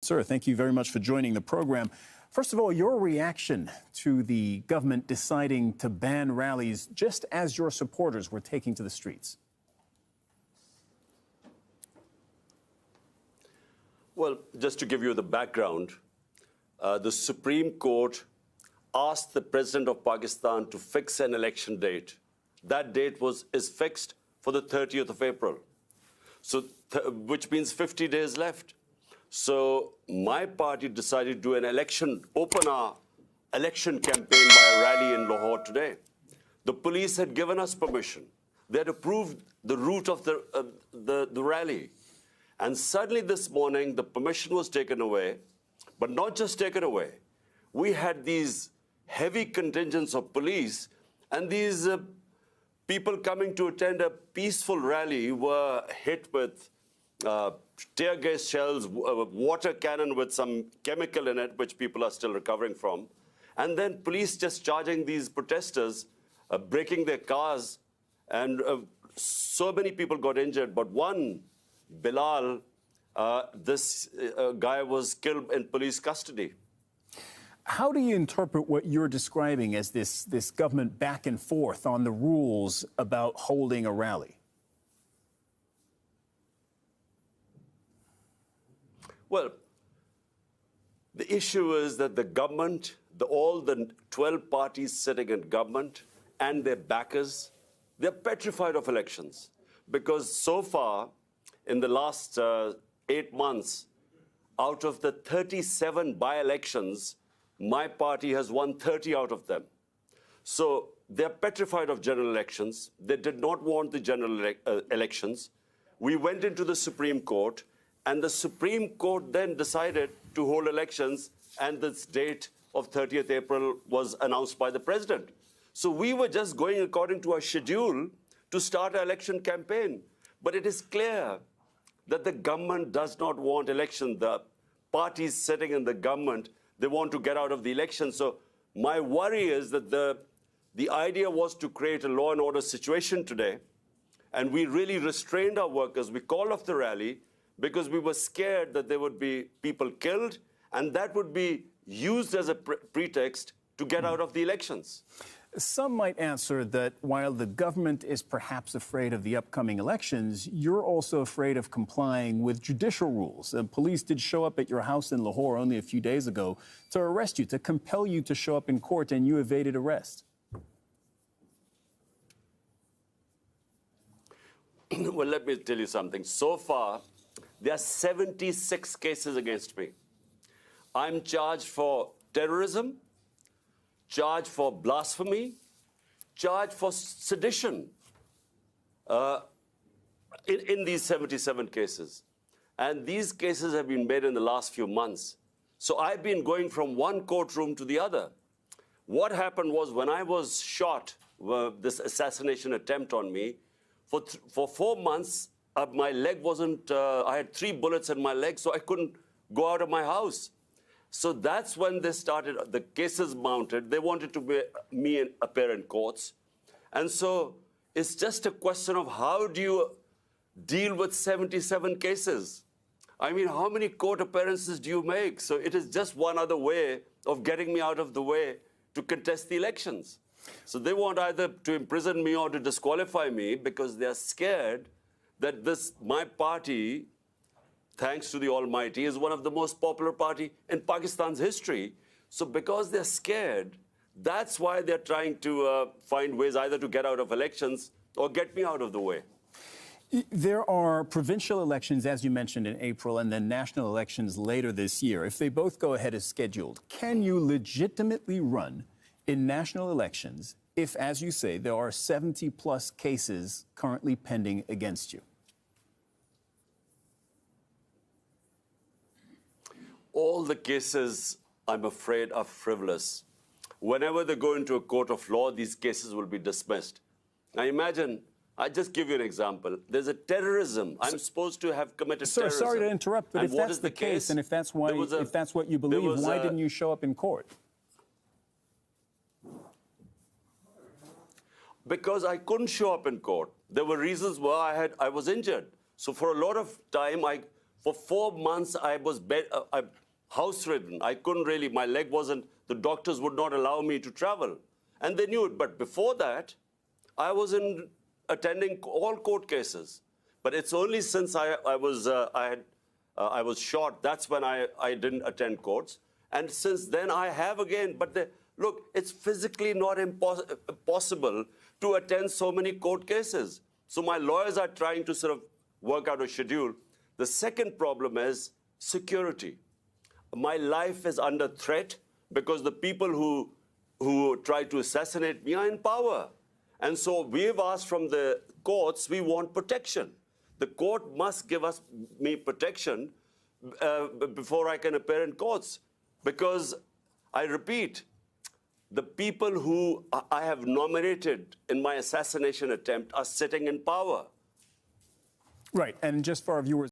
Sir, thank you very much for joining the program. First of all, your reaction to the government deciding to ban rallies just as your supporters were taking to the streets. Well, just to give you the background, the Supreme Court asked the President of Pakistan to fix an election date. That date is fixed for the 30th of April, which means 50 days left. So my party decided to do an open our election campaign by a rally in Lahore today. The police had given us permission. They had approved the route of the rally. And suddenly this morning, the permission was taken away, but not just taken away. We had these heavy contingents of police, and these people coming to attend a peaceful rally were hit with tear gas shells, water cannon with some chemical in it, which people are still recovering from. And then police just charging these protesters, breaking their cars, and so many people got injured. But one, Bilal, this guy was killed in police custody. How do you interpret what you're describing as this government back and forth on the rules about holding a rally? Well, the issue is that the government, all the 12 parties sitting in government and their backers, they're petrified of elections. Because so far, in the last 8 months, out of the 37 by-elections, my party has won 30 out of them. So they're petrified of general elections. They did not want the general elections. We went into the Supreme Court, and the Supreme Court then decided to hold elections, and this date of 30th April was announced by the president. So we were just going according to our schedule to start our election campaign. But it is clear that the government does not want election. The parties sitting in the government, they want to get out of the election. So my worry is that the idea was to create a law and order situation today, and we really restrained our workers. We called off the rally because we were scared that there would be people killed, and that would be used as a pretext to get out of the elections. Some might answer that while the government is perhaps afraid of the upcoming elections, you're also afraid of complying with judicial rules. Police did show up at your house in Lahore only a few days ago to arrest you, to compel you to show up in court, and you evaded arrest. Well, let me tell you something. So far, there are 76 cases against me. I'm charged for terrorism, charged for blasphemy, charged for sedition in these 77 cases. And these cases have been made in the last few months. So I've been going from one courtroom to the other. What happened was when I was shot, this assassination attempt on me, for 4 months, my leg wasn't, I had 3 bullets in my leg, so I couldn't go out of my house. So that's when they started, the cases mounted. They wanted to be me and appear in courts. And so it's just a question of how do you deal with 77 cases? I mean, how many court appearances do you make? So it is just one other way of getting me out of the way to contest the elections. So they want either to imprison me or to disqualify me because they are scared that my party, thanks to the Almighty, is one of the most popular party in Pakistan's history. So because they're scared, that's why they're trying to find ways either to get out of elections or get me out of the way. There are provincial elections, as you mentioned, in April, and then national elections later this year. If they both go ahead as scheduled, can you legitimately run in national elections if, as you say, there are 70-plus cases currently pending against you? All the cases, I'm afraid, are frivolous. Whenever they go into a court of law, these cases will be dismissed. Now imagine, I just give you an example. There's a terrorism. I'm supposed to have committed terrorism. Sorry to interrupt, but if that's the case, and if that's what you believe, why didn't you show up in court? Because I couldn't show up in court. There were reasons why I was injured. So for a lot of time, For 4 months, I was house-ridden. I couldn't really, my leg wasn't, the doctors would not allow me to travel. And they knew it. But before that, I was attending all court cases. But it's only since I was shot, that's when I didn't attend courts. And since then, I have again. But look, it's physically not possible to attend so many court cases. So my lawyers are trying to sort of work out a schedule. The second problem is security. My life is under threat because the people who try to assassinate me are in power. And so we've asked from the courts, we want protection. The court must give me protection before I can appear in courts. Because, I repeat, the people who I have nominated in my assassination attempt are sitting in power. Right, and just for our viewers,